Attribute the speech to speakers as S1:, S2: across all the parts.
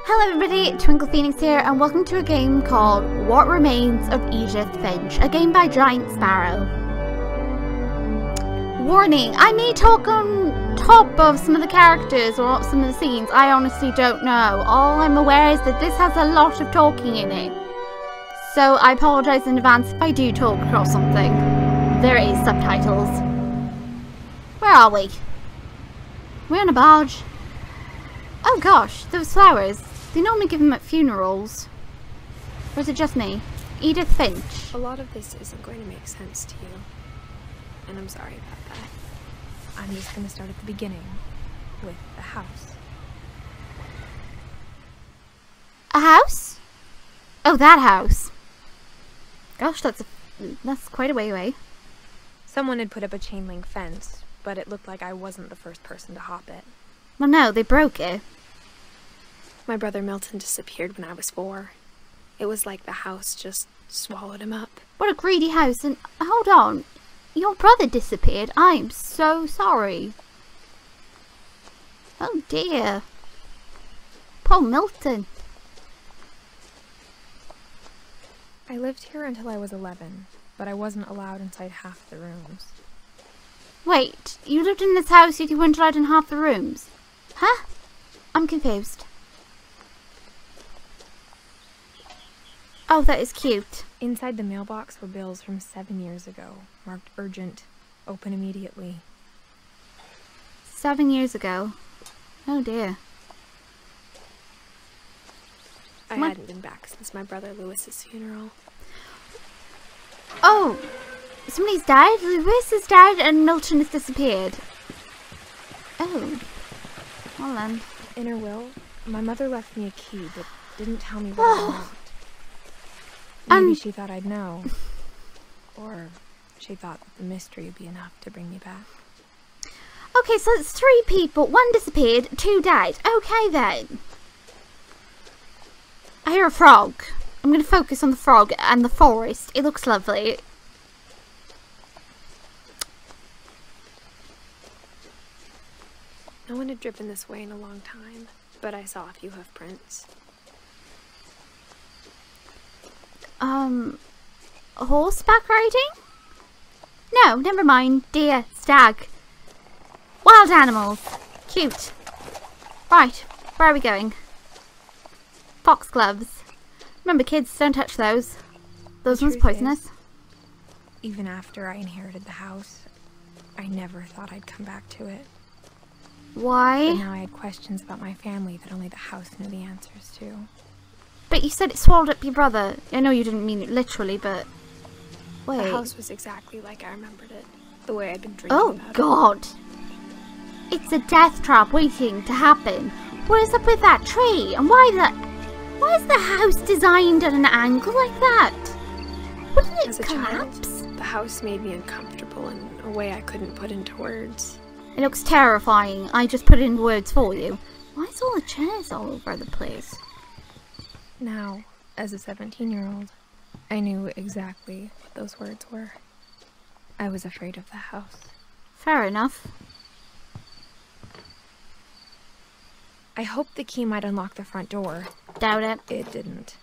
S1: Hello everybody, TwinklePhoenix here, and welcome to a game called What Remains of Edith Finch, a game by Giant Sparrow. Warning, I may talk on top of some of the characters or some of the scenes. I honestly don't know. All I'm aware is that this has a lot of talking in it. So I apologise in advance if I do talk across something. There is subtitles. Where are we? We're on a barge. Oh gosh, those flowers. They normally give them at funerals. Or is it just me? Edith Finch.
S2: A lot of this isn't going to make sense to you. And I'm sorry about that. I'm just going to start at the beginning. With the house.
S1: A house? Oh, that house. Gosh, that's quite a way away.
S2: Someone had put up a chain link fence, but it looked like I wasn't the first person to hop it.
S1: Well, no, they broke it.
S2: My brother Milton disappeared when I was 4. It was like the house just swallowed him up.
S1: What a greedy house. And hold on, your brother disappeared. I'm so sorry. Oh dear. Poor Milton.
S2: I lived here until I was 11, but I wasn't allowed inside half the rooms.
S1: Wait, you lived in this house yet you weren't allowed in half the rooms? Huh? I'm confused. Oh, that is cute.
S2: Inside the mailbox were bills from 7 years ago, marked urgent, open immediately.
S1: 7 years ago. Oh dear.
S2: I hadn't been back since my brother Lewis's funeral.
S1: Oh, somebody's died? Lewis is died and Milton has disappeared. Oh. Well then.
S2: In her will, my mother left me a key, but didn't tell me what it meant. Maybe she thought I'd know. Or she thought that the mystery would be enough to bring me back.
S1: Okay, so it's 3 people. 1 disappeared, 2 died. Okay then. I hear a frog. I'm going to focus on the frog and the forest. It looks lovely.
S2: No one had driven this way in a long time, but I saw a few hoof prints.
S1: Horseback riding? No, never mind. Deer, stag. Wild animals. Cute. Right, where are we going? Foxgloves. Remember kids, don't touch those. Those ones poisonous.
S2: Even after I inherited the house, I never thought I'd come back to it.
S1: Why?
S2: But now I had questions about my family that only the house knew the answers to.
S1: But you said it swallowed up your brother. I know you didn't mean it literally, but... Wait.
S2: The house was exactly like I remembered it. The way I'd been dreaming about it.
S1: Oh, God. It's a death trap waiting to happen. What is up with that tree? And why is the house designed at an angle like that? Wouldn't it
S2: As a
S1: collapse?
S2: child, the house made me uncomfortable in a way I couldn't put into words.
S1: It looks terrifying. I just put it in words for you. Why is all the chairs all over the place?
S2: Now, as a 17-year-old, I knew exactly what those words were. I was afraid of the house.
S1: Fair enough.
S2: I hoped the key might unlock the front door.
S1: Doubt it.
S2: It didn't.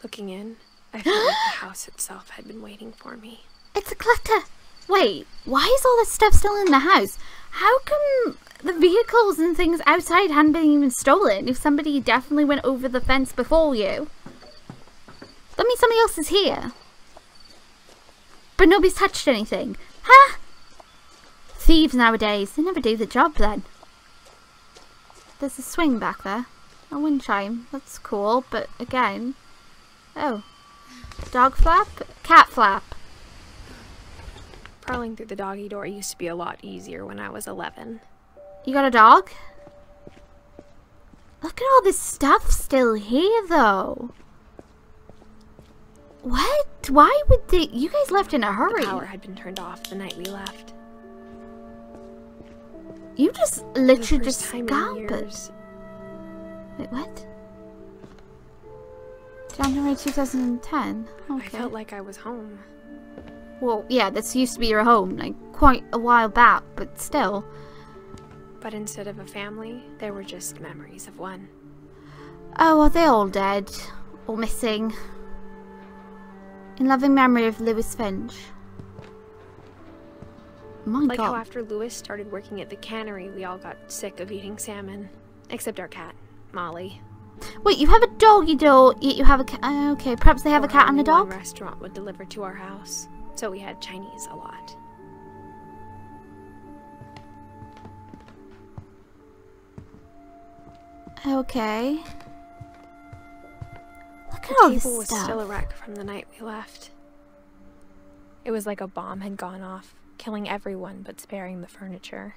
S2: Looking in, I felt like the house itself had been waiting for me.
S1: It's a clutter. Wait, why is all this stuff still in the house? How come the vehicles and things outside hadn't been even stolen if somebody definitely went over the fence before you? That means somebody else is here. But nobody's touched anything. Huh? Thieves nowadays, they never do the job then. There's a swing back there. A wind chime. That's cool, but again... Oh. Dog flap? Cat flap.
S2: Crawling through the doggy door used to be a lot easier when I was 11.
S1: You got a dog? Look at all this stuff still here, though. What? Why would they... You guys left in a hurry.
S2: The power had been turned off the night we left.
S1: You just literally just
S2: scampered.
S1: Wait, what? January 2010? Okay.
S2: I felt like I was home.
S1: Well, yeah, this used to be your home, like, quite a while back, but still.
S2: But instead of a family, they were just memories of one.
S1: Oh, are they all dead? Or missing? In loving memory of Lewis Finch. My
S2: Like
S1: God.
S2: how after Lewis started working at the cannery, we all got sick of eating salmon. Except our cat, Molly.
S1: Wait, you have a dog, you have a cat. Okay, perhaps they have a cat and a dog?
S2: One restaurant would deliver to our house, so we had Chinese a lot.
S1: Okay. Look at
S2: The
S1: all this
S2: table was
S1: stuff.
S2: still a wreck from the night we left. It was like a bomb had gone off, killing everyone but sparing the furniture.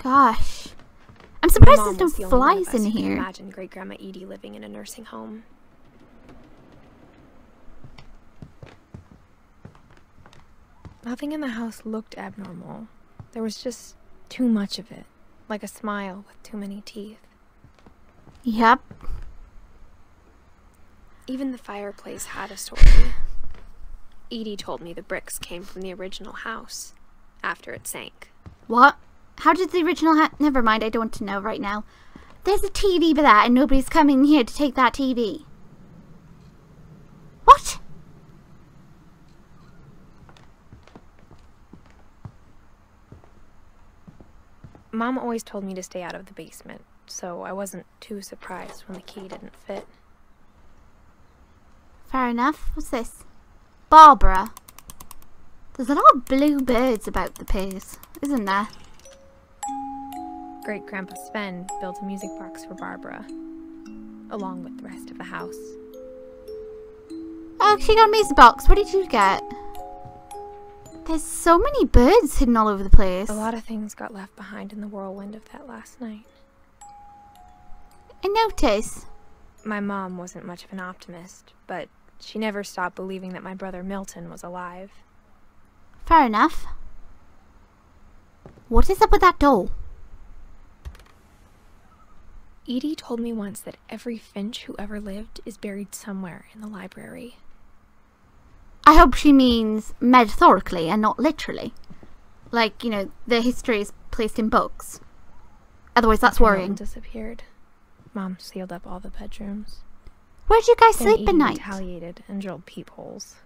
S1: Gosh. I'm
S2: My
S1: surprised
S2: mom
S1: there's no
S2: was the only one of
S1: flies
S2: us
S1: in
S2: who could
S1: here.
S2: Imagine Great Grandma Edie living in a nursing home. Nothing in the house looked abnormal. There was just too much of it, like a smile with too many teeth.
S1: Yep.
S2: Even the fireplace had a story. Edie told me the bricks came from the original house, after it sank.
S1: What? How did the original never mind, I don't want to know right now. There's a TV for that and nobody's coming here to take that TV. What?
S2: Mom always told me to stay out of the basement, so I wasn't too surprised when the key didn't fit.
S1: Fair enough. What's this? Barbara. There's a lot of blue birds about the place, isn't there?
S2: Great Grandpa Sven built a music box for Barbara, along with the rest of the house.
S1: Oh, she got a music box. What did you get? There's so many birds hidden all over the place.
S2: A lot of things got left behind in the whirlwind of that last night.
S1: I notice.
S2: My mom wasn't much of an optimist, but she never stopped believing that my brother Milton was alive.
S1: Fair enough. What is up with that doll?
S2: Edie told me once that every Finch who ever lived is buried somewhere in the library.
S1: I hope she means metaphorically and not literally. Like, you know, the history is placed in books. Otherwise, that's
S2: After
S1: worrying.
S2: Milton disappeared. Mom sealed up all the bedrooms.
S1: Where'd you guys
S2: Then
S1: sleep
S2: Edie
S1: at night?
S2: retaliated and drilled peepholes.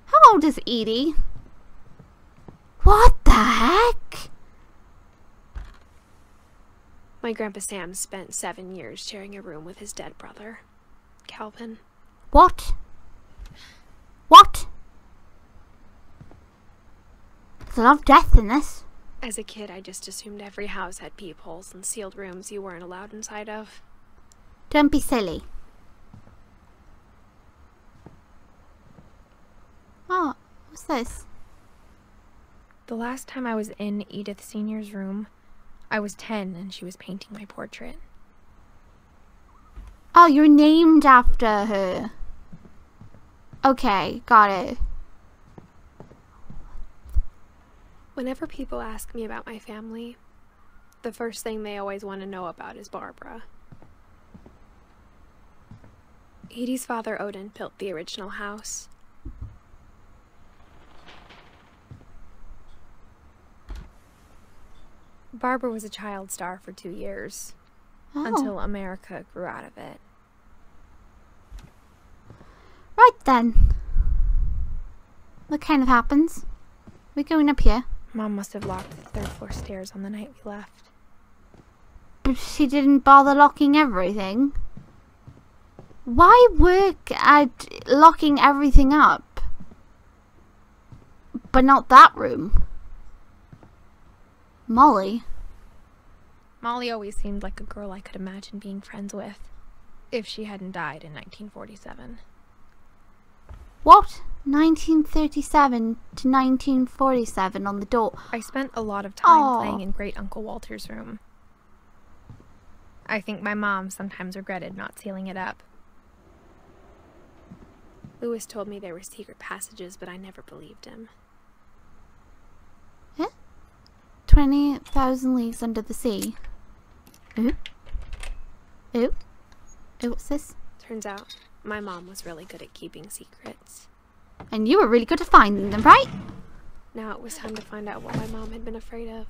S1: How old is Edie? What the heck?
S2: My Grandpa Sam spent 7 years sharing a room with his dead brother, Calvin.
S1: What? What? There's a lot of death in this.
S2: As a kid, I just assumed every house had peepholes and sealed rooms you weren't allowed inside of.
S1: Don't be silly. Oh, what's this?
S2: The last time I was in Edith Sr.'s room, I was 10 and she was painting my portrait.
S1: Oh, you're named after her. Okay, got it.
S2: Whenever people ask me about my family, the first thing they always want to know about is Barbara. Edie's father, Odin, built the original house. Barbara was a child star for 2 years, until America grew out of it.
S1: Right then. What kind of happens? We're going up here.
S2: Mom must have locked the third floor stairs on the night we left.
S1: But she didn't bother locking everything. Why work at locking everything up? But not that room. Molly.
S2: Molly always seemed like a girl I could imagine being friends with, if she hadn't died in 1947.
S1: What? 1937 to 1947 on the door.
S2: I spent a lot of time
S1: Aw.
S2: playing in Great Uncle Walter's room. I think my mom sometimes regretted not sealing it up. Lewis told me there were secret passages, but I never believed him.
S1: 20,000 Leagues Under the Sea. Ooh. Ooh. Ooh, what's this?
S2: Turns out, My mom was really good at keeping secrets.
S1: And you were really good at finding them, right?
S2: Now it was time to find out what my mom had been afraid of.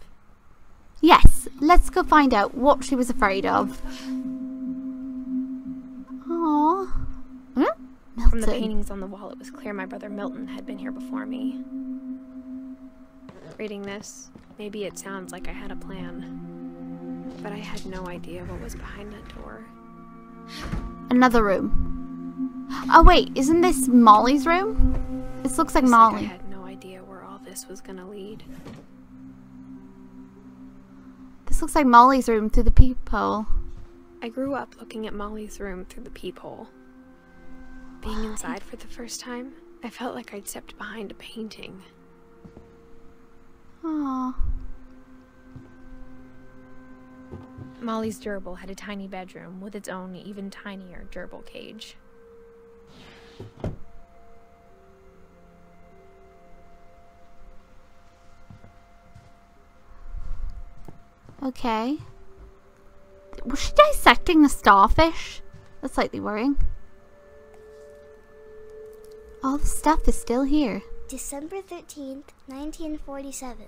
S1: Yes, let's go find out what she was afraid of. Aww. Milton.
S2: From the paintings on the wall, it was clear my brother Milton had been here before me. Reading this, maybe it sounds like I had a plan, but I had no idea what was behind that door.
S1: Another room. Oh wait, isn't this Molly's room? This looks like Molly.
S2: I had no idea where all this was gonna lead.
S1: This looks like Molly's room through the peephole.
S2: I grew up looking at Molly's room through the peephole. Being inside for the first time, I felt like I'd stepped behind a painting.
S1: Aww.
S2: Molly's gerbil had a tiny bedroom with its own even tinier gerbil cage.
S1: Okay. Was she dissecting the starfish? That's slightly worrying. All the stuff is still here.
S3: December 13th, 1947.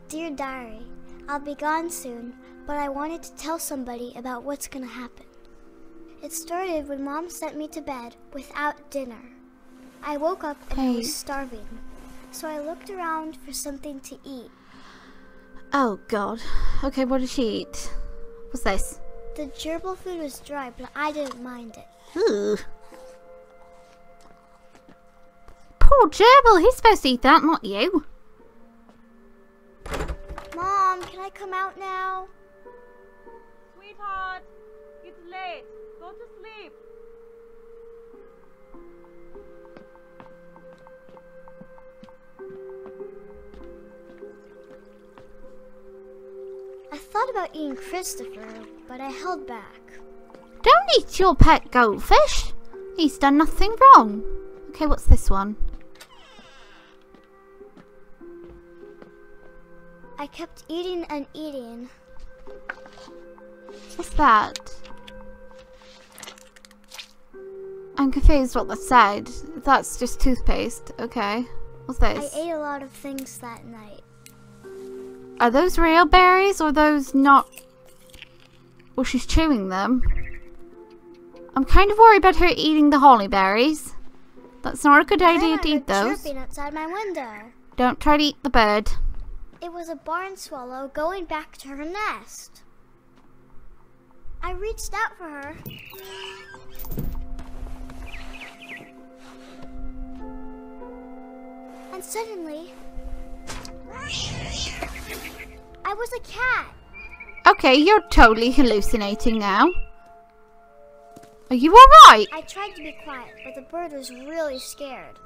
S3: Dear Diary, I'll be gone soon, but I wanted to tell somebody about what's gonna happen. It started when Mom sent me to bed without dinner. I woke up and I was starving, so I looked around for something to eat.
S1: Oh god. Okay, what did she eat? What's this?
S3: The gerbil food was dry, but I didn't mind it.
S1: Ooh. Poor gerbil, he's supposed to eat that, not you.
S3: Mom, can I come out now?
S4: Sweetheart, it's late. Go to sleep.
S3: I thought about eating Christopher, but I held back.
S1: Don't eat your pet goldfish. He's done nothing wrong. Okay, what's this one?
S3: I kept eating and eating.
S1: What's that? I'm confused what that said. That's just toothpaste. Okay. What's this?
S3: I ate a lot of things that night.
S1: Are those real berries or those not? Well, she's chewing them. I'm kind of worried about her eating the holly berries. That's not a good idea to eat those.
S3: Chirping outside my window.
S1: Don't try to eat the bird.
S3: It was a barn swallow going back to her nest. I reached out for her. And suddenly, I was a cat.
S1: Okay, you're totally hallucinating now. Are you alright?
S3: I tried to be quiet, but the bird was really scared.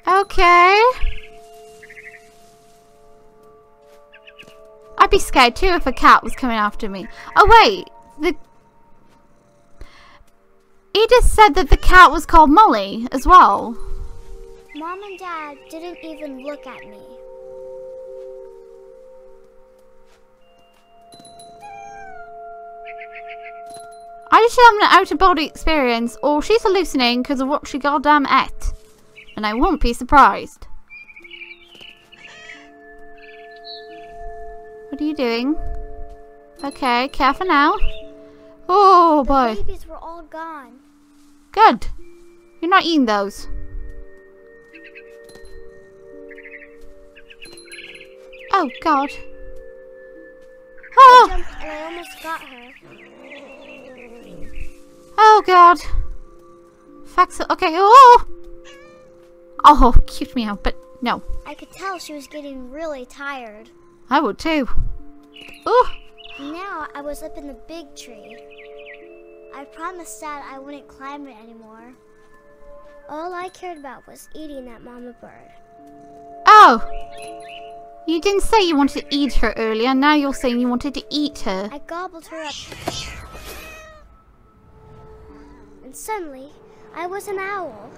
S1: Okay. I'd be scared too if a cat was coming after me. Oh wait, Edith said that the cat was called Molly as well.
S3: Mom and Dad didn't even look at me.
S1: I just having an out-of-body experience, or she's hallucinating because of what she goddamn ate. And I won't be surprised. What are you doing? Okay, careful now. Oh boy.
S3: The babies were all gone.
S1: Good. You're not eating those. Oh god.
S3: I
S1: Oh!
S3: jumped and I almost got her.
S1: Oh god. Facts. Okay. Oh! Oh, cute me out, but no.
S3: I could tell she was getting really tired.
S1: I would too. Oh!
S3: Now I was up in the big tree. I promised Dad I wouldn't climb it anymore. All I cared about was eating that mama bird.
S1: Oh! You didn't say you wanted to eat her earlier, now you're saying you wanted to eat her.
S3: I gobbled her up. And suddenly, I was an owl.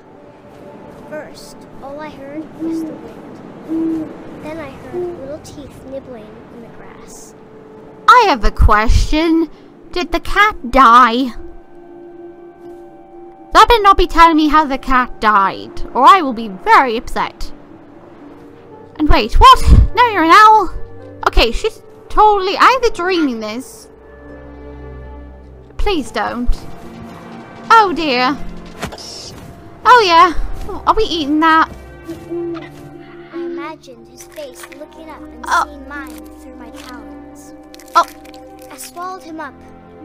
S3: First, all I heard was the wind. Then I heard little teeth nibbling in the grass.
S1: I have a question. Did the cat die? That better not be telling me how the cat died, or I will be very upset. And wait, what? Now you're an owl? Okay, she's totally either dreaming this. Please don't. Oh dear. Oh yeah. Are we eating that?
S3: I imagined his face looking up and seeing mine through my talons.
S1: Oh.
S3: I swallowed him up,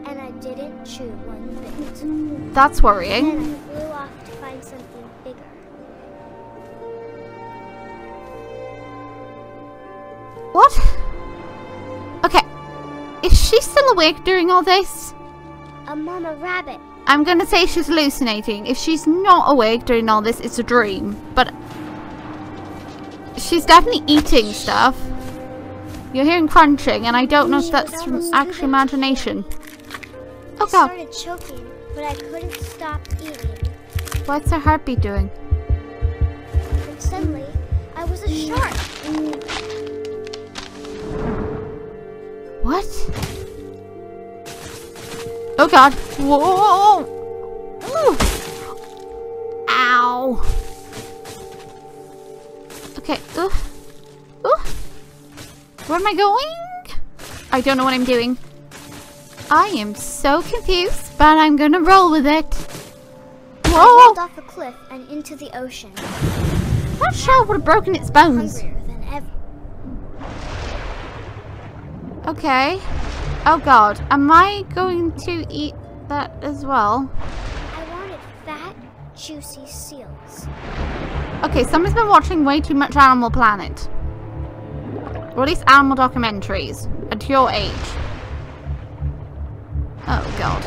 S3: and I didn't chew one bit.
S1: That's worrying.
S3: Then I flew off to find something bigger.
S1: What? Okay. Is she still awake during all this?
S3: A mama rabbit.
S1: I'm gonna say she's hallucinating. If she's not awake during all this, it's a dream. But she's definitely eating stuff. You're hearing crunching, and I don't know if that's from actual imagination. Oh
S3: I
S1: god.
S3: started choking, but I couldn't stop eating.
S1: What's her heartbeat doing?
S3: And suddenly, I was a shark.
S1: What? Oh god. Whoa! Ooh. Ow. Okay. Ooh. Where am I going? I don't know what I'm doing. I am so confused, but I'm gonna roll with it.
S3: I
S1: Whoa!
S3: rolled off a cliff and into the ocean.
S1: That shell would have broken its bones.
S3: Hungrier than ever.
S1: Okay. Oh god. Am I going to eat that as well?
S3: I wanted fat, juicy seals.
S1: Okay, someone's been watching way too much Animal Planet. Or at least animal documentaries. At your age. Oh god.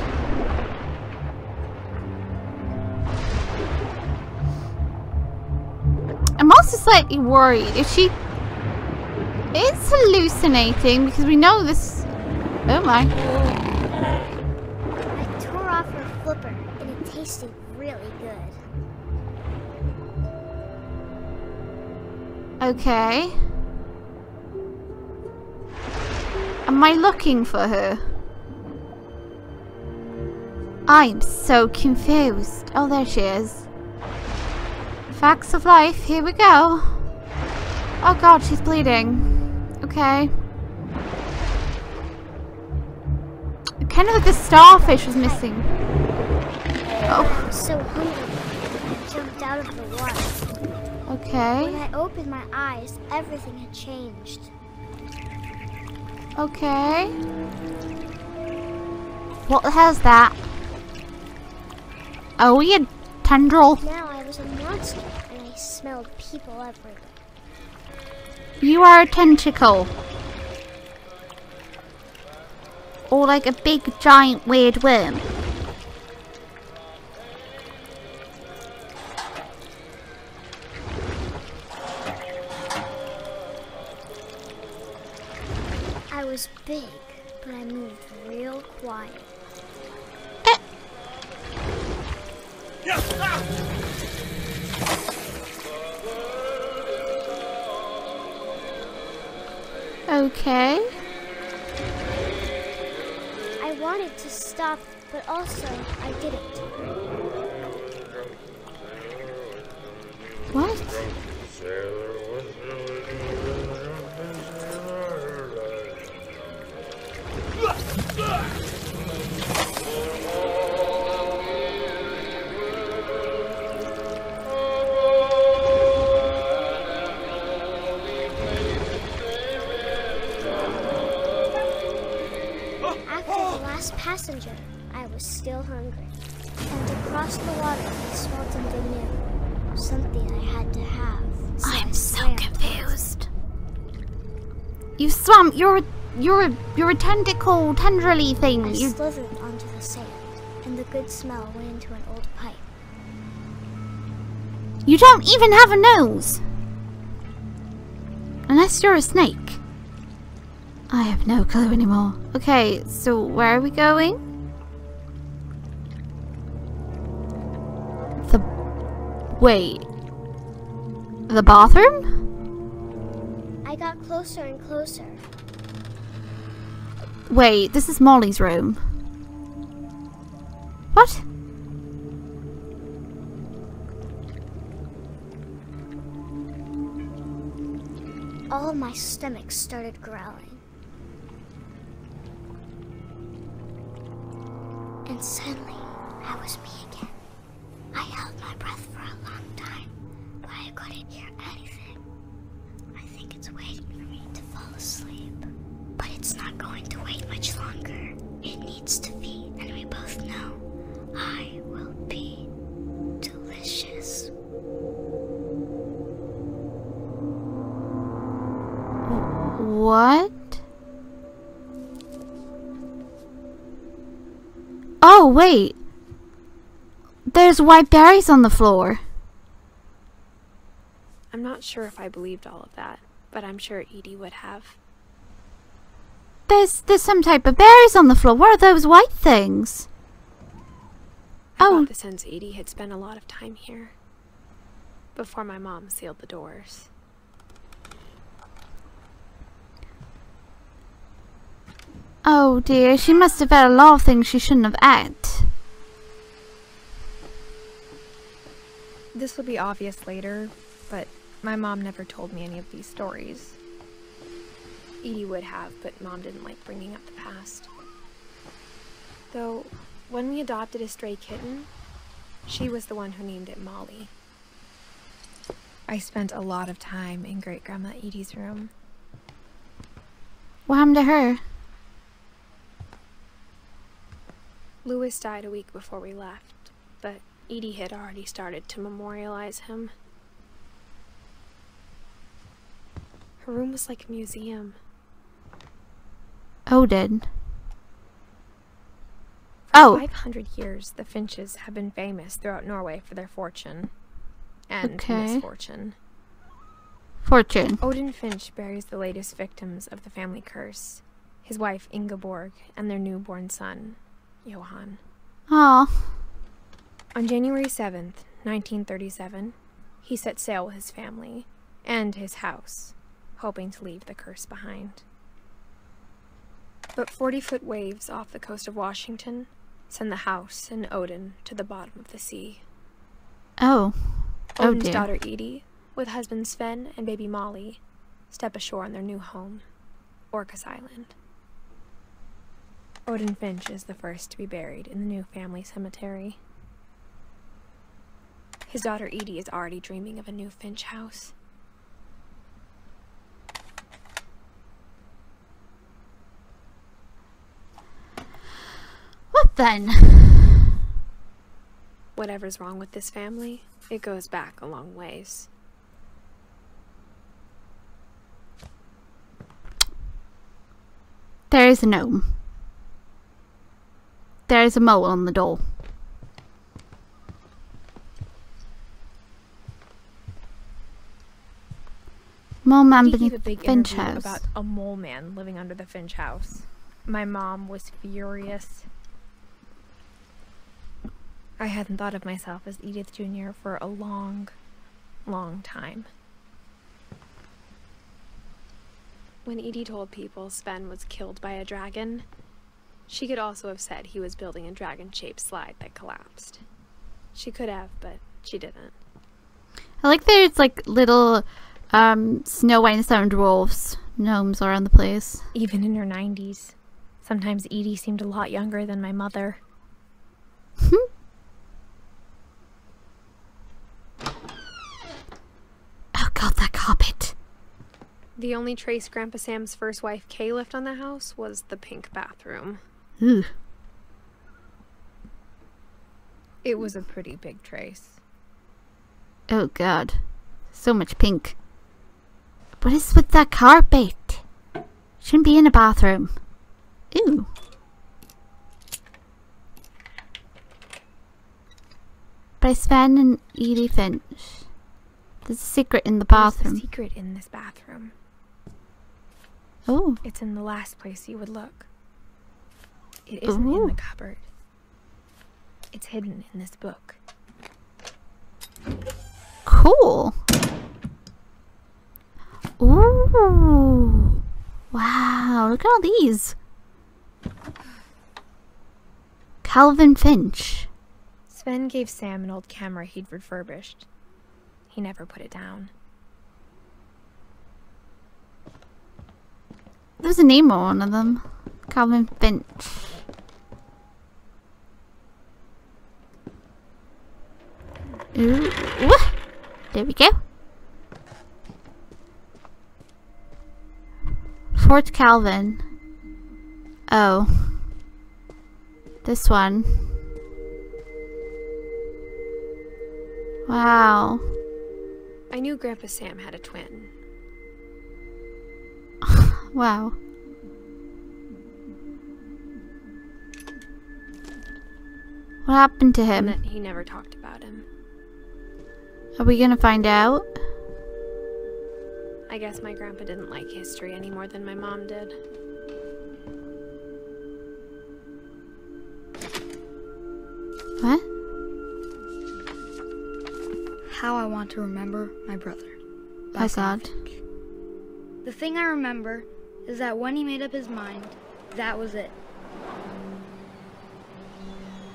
S1: I'm also slightly worried if she is hallucinating, because we know this. Oh my.
S3: I tore off her flipper and it tasted really good.
S1: Okay. Am I looking for her? I'm so confused. Oh, there she is. Facts of life. Here we go. Oh god, she's bleeding. Okay. Kind of like the starfish was missing.
S3: I
S1: Oh,
S3: was so hungry, I jumped out of the water.
S1: okay.
S3: When I opened my eyes, everything had changed.
S1: Okay. What the hell's that? A weird tendril.
S3: Now I was a monster, and I smelled people everywhere.
S1: You are a tentacle. Or like a big giant weird worm.
S3: I was big, but I moved real quiet.
S1: Okay.
S3: I wanted to stop, but also I didn't.
S1: What?
S3: Passenger, I was still hungry. And across the water, I smelled something new. Something I had to have. So
S1: I'm
S3: I
S1: so
S3: swam.
S1: confused. You swam. You're a tentacle, tendrily thing.
S3: I
S1: You.
S3: slithered onto the sand, and the good smell went into an old pipe.
S1: You don't even have a nose. Unless you're a snake. I have no clue anymore. Okay, so where are we going? Wait. The bathroom?
S3: I got closer and closer.
S1: Wait, this is Molly's room. What?
S3: All of my stomach started growling. And suddenly, I was me again. I held my breath for a long time, but I couldn't hear anything. I think it's waiting for me to fall asleep. But it's not going to wait much longer. It needs to feed, and we both know I will be delicious.
S1: What? Oh, wait. There's white berries on the floor.
S2: I'm not sure if I believed all of that, but I'm sure Edie would have.
S1: There's some type of berries on the floor. What are those white things?
S2: I
S1: Oh.
S2: got the sense Edie had spent a lot of time here before my mom sealed the doors.
S1: Oh dear, she must have had a lot of things she shouldn't have ate.
S2: This will be obvious later, but my mom never told me any of these stories. Edie would have, but Mom didn't like bringing up the past. Though, when we adopted a stray kitten, she was the one who named it Molly. I spent a lot of time in Great-Grandma Edie's room.
S1: What happened to her?
S2: Louis died a week before we left, but Edie had already started to memorialize him. Her room was like a museum.
S1: Odin.
S2: For
S1: Oh.
S2: 500 years, the Finches have been famous throughout Norway for their fortune and
S1: Okay.
S2: misfortune.
S1: Fortune.
S2: Odin Finch buries the latest victims of the family curse, his wife Ingeborg and their newborn son, Johan.
S1: Aw.
S2: On January 7th, 1937, he set sail with his family and his house, hoping to leave the curse behind. But 40-foot waves off the coast of Washington send the house and Odin to the bottom of the sea.
S1: Oh. Oh
S2: Odin's
S1: dear.
S2: daughter Edie, with husband Sven and baby Molly, step ashore on their new home, Orcas Island. Odin Finch is the first to be buried in the new family cemetery. His daughter Edie is already dreaming of a new Finch house.
S1: What then?
S2: Whatever's wrong with this family, it goes back a long ways.
S1: There is a gnome. There is a mole on the door. Mole man
S2: He gave
S1: beneath
S2: a
S1: the
S2: big
S1: Finch
S2: interview
S1: house.
S2: about a mole man living under the Finch house. My mom was furious. I hadn't thought of myself as Edith Jr. for a long, long time. When Edie told people Sven was killed by a dragon, she could also have said he was building a dragon-shaped slide that collapsed. She could have, but she didn't.
S1: I like there's like little Snow White and Seven Dwarfs gnomes around the place.
S2: Even in her 90s. Sometimes Edie seemed a lot younger than my mother.
S1: Oh god, that carpet.
S2: The only trace Grandpa Sam's first wife Kay left on the house was the pink bathroom.
S1: Ooh.
S2: It was a pretty big trace.
S1: Oh god. So much pink. What is with that carpet? Shouldn't be in a bathroom. Ooh. By Sven and Edie Finch. There's a secret in the bathroom.
S2: There's a secret in this bathroom.
S1: Oh.
S2: It's in the last place you would look. It isn't in the cupboard. It's hidden in this book.
S1: Cool. Ooh. Wow, look at all these. Calvin Finch.
S2: Sven gave Sam an old camera he'd refurbished. He never put it down.
S1: There's a name on one of them. Calvin Finch. Ooh. There we go. Fort Calvin. Oh. This one. Wow.
S2: I knew Grandpa Sam had a twin.
S1: Wow. What happened to him?
S2: And that he never talked about him.
S1: Are we gonna find out?
S2: I guess my grandpa didn't like history any more than my mom did.
S1: What?
S5: How I Want to Remember My Brother. by
S1: Oh
S5: Sam
S1: God.
S5: Finch. The thing I remember is that when he made up his mind, that was it.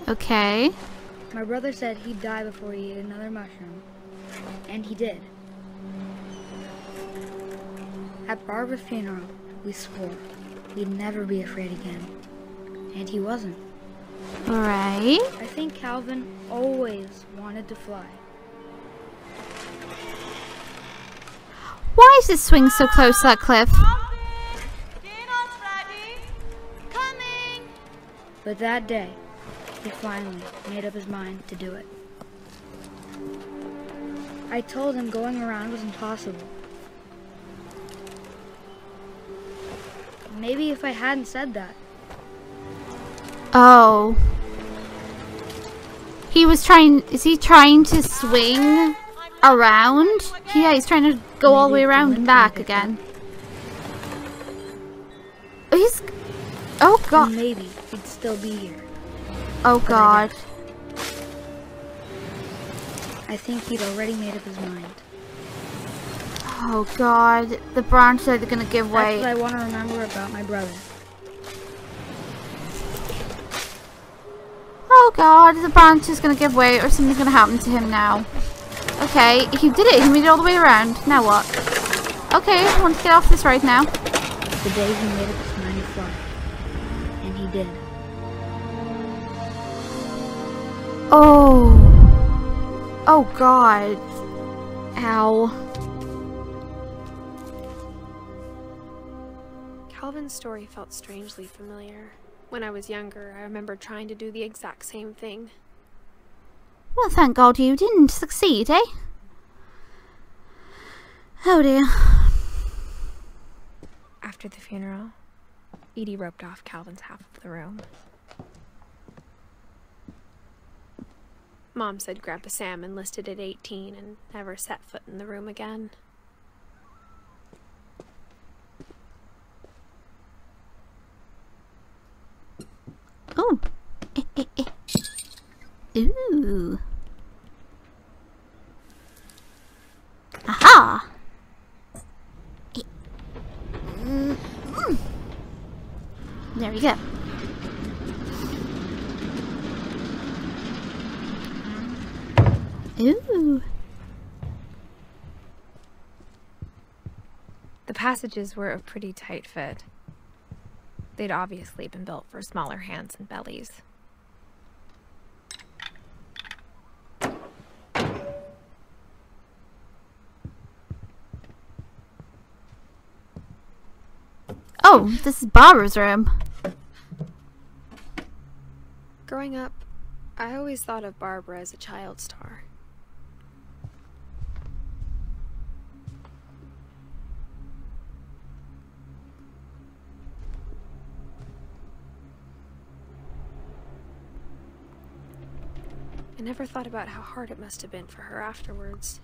S1: Okay.
S5: My brother said he'd die before he ate another mushroom. And he did. At Barbara's funeral, we swore we'd never be afraid again. And he wasn't.
S1: Alright.
S5: I think Calvin always wanted to fly.
S1: Why is this swing so close to that cliff?
S4: Dinner's ready. Coming.
S5: But that day, he finally made up his mind to do it. I told him going around was impossible. Maybe if I hadn't said that.
S1: Oh. He was trying... Is he trying to swing around? Yeah, he's trying to go all the way around and back again. He's... Oh God.
S5: And maybe he'd still be here.
S1: Oh God.
S5: I think he'd already made up his mind.
S1: Oh God. The branch are gonna give
S5: That's what I
S1: way.
S5: want to remember about my brother.
S1: Oh God. The branch is gonna give way or something's gonna happen to him now. Okay. He did it. He made it all the way around. Now what? Okay. I want to get off this right now.
S5: The day he made up his mind to fly. And he did.
S1: Oh. Oh God. Ow.
S2: Calvin's story felt strangely familiar. When I was younger, I remember trying to do the exact same thing.
S1: Well, thank God you didn't succeed, eh? Oh dear.
S2: After the funeral, Edie roped off Calvin's half of the room. Mom said Grandpa Sam enlisted at 18 and never set foot in the room again.
S1: Oh. Ooh. Aha. There we go. Ooh.
S2: The passages were a pretty tight fit. They'd obviously been built for smaller hands and bellies.
S1: Oh, this is Barbara's room.
S2: Growing up, I always thought of Barbara as a child star. I never thought about how hard it must have been for her afterwards.